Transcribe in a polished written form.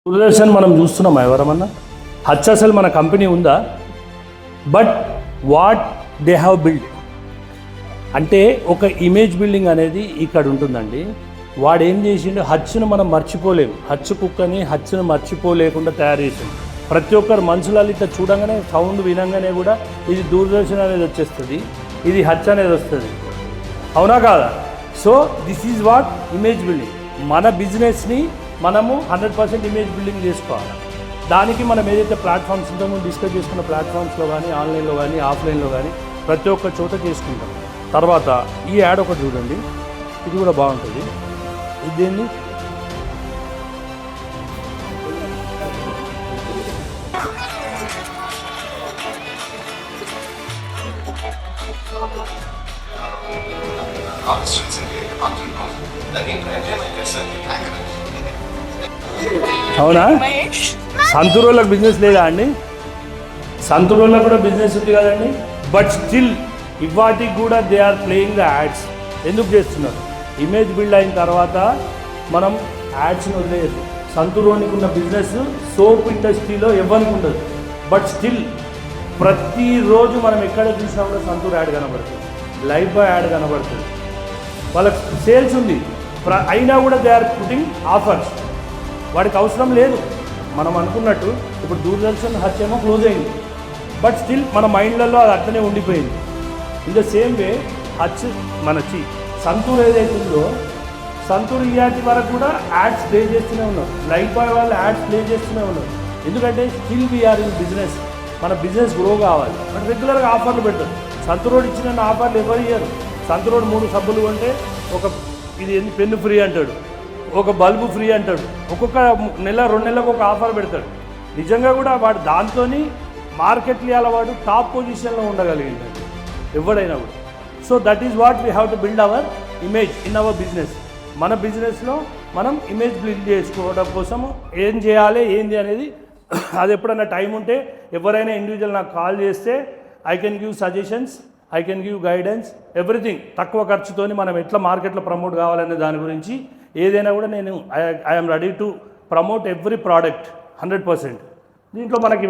దూరదర్శన్ మనం చూస్తున్నామా ఎవరమన్నా? హచ్ అసలు మన కంపెనీ ఉందా? But what they have build అంటే ఒక ఇమేజ్ బిల్డింగ్ అనేది ఇక్కడ ఉంటుందండి. వాడు ఏం చేసిండు, హచ్ను మనం మర్చిపోలేము. హచ్ కుక్కని హచ్ను మర్చిపోలేకుండా తయారు చేసిండు. ప్రతి ఒక్కరు మనుషులలో ఇట్లా చూడంగానే సౌండ్ వినంగానే కూడా ఇది దూరదర్శన్ అనేది వచ్చేస్తుంది, ఇది హచ్ అనేది వస్తుంది. అవునా కాదా? So this is what image building. మన బిజినెస్ని మనము 100% ఇమేజ్ బిల్డింగ్ చేసుకోవాలి. దానికి మనం ఏదైతే ప్లాట్ఫామ్స్ ఉంటామో డిస్కస్ చేసుకున్న ప్లాట్ఫామ్స్లో కానీ ఆన్లైన్లో కానీ ఆఫ్లైన్లో కానీ ప్రతి ఒక్క చోట చేసుకుంటాం. తర్వాత ఈ యాడ్ ఒకటి చూడండి, ఇది కూడా బాగుంటుంది. ఇది దేన్ని అవునా? సంతూరోళ్ళకి బిజినెస్ లేదా అండి? సంతూరోళ్ళకి కూడా బిజినెస్ ఉంది కదండి. బట్ స్టిల్ ఇవాటికి కూడా they are playing the ads. ఎందుకు చేస్తున్నారు? ఇమేజ్ బిల్డ్ అయిన తర్వాత మనం యాడ్స్ని వదిలేయద్దు. సంతూరోనికి ఉన్న బిజినెస్ సోప్ ఇండస్ట్రీలో ఎవరికి ఉండదు. బట్ స్టిల్ ప్రతిరోజు మనం ఎక్కడ చూసినా కూడా సంతూర్ యాడ్ కనబడుతుంది, లైఫ్ బాయ్ యాడ్ కనబడుతుంది. వాళ్ళకి సేల్స్ ఉంది, అయినా కూడా దే ఆర్ పుట్టింగ్ ఆఫర్స్. వాడికి అవసరం లేదు. మనం అనుకున్నట్టు ఇప్పుడు దూరదర్శన్ హచ్ ఏమో క్లోజ్ అయింది, బట్ స్టిల్ మన మైండ్లలో అది అట్లనే ఉండిపోయింది. ఇన్ ద సేమ్ వే హచ్ మన సంతూర్ ఏదైతే ఉందో, సంతూర్ ఇయాటి వరకు కూడా యాడ్స్ ప్లే చేస్తూనే ఉన్నారు. లైఫ్ బాయ్ వాళ్ళు యాడ్స్ ప్లే చేస్తూనే ఉన్నారు. ఎందుకంటే స్టిల్ వీఆర్ ఇన్ బిజినెస్. మన బిజినెస్ గ్రో కావాలి. బట్ రెగ్యులర్గా ఆఫర్లు పెడతారు. సంతూరోడు ఇచ్చిన ఆఫర్లు ఎవరు ఇయ్యరు. సంతూరోడు 3 సబ్బులు కొంటే ఒక ఇది పెన్ను ఫ్రీ అంటాడు, ఒక బల్బు ఫ్రీ అంటాడు. ఒక్కొక్క నెల 2 నెలలకు ఒక ఆఫర్ పెడతాడు. నిజంగా కూడా వాడు దాంతో మార్కెట్లో అలా వాడు టాప్ పొజిషన్లో ఉండగలిగింది ఎవడైనా కూడా. So that is what we have to build our image in our business. మన బిజినెస్లో మనం ఇమేజ్ బిల్డ్ చేసుకోవడం కోసము ఏం చేయాలి ఏంది అనేది అది ఎప్పుడైనా టైం ఉంటే ఎవరైనా ఇండివిజువల్ నాకు కాల్ చేస్తే I can give suggestions, I can give guidance, everything. తక్కువ ఖర్చుతోని మనం ఎట్లా మార్కెట్లో ప్రమోట్ కావాలనే దాని గురించి ఏదైనా కూడా నేను I'm ready to promote every product 100%. దీంట్లో మనకి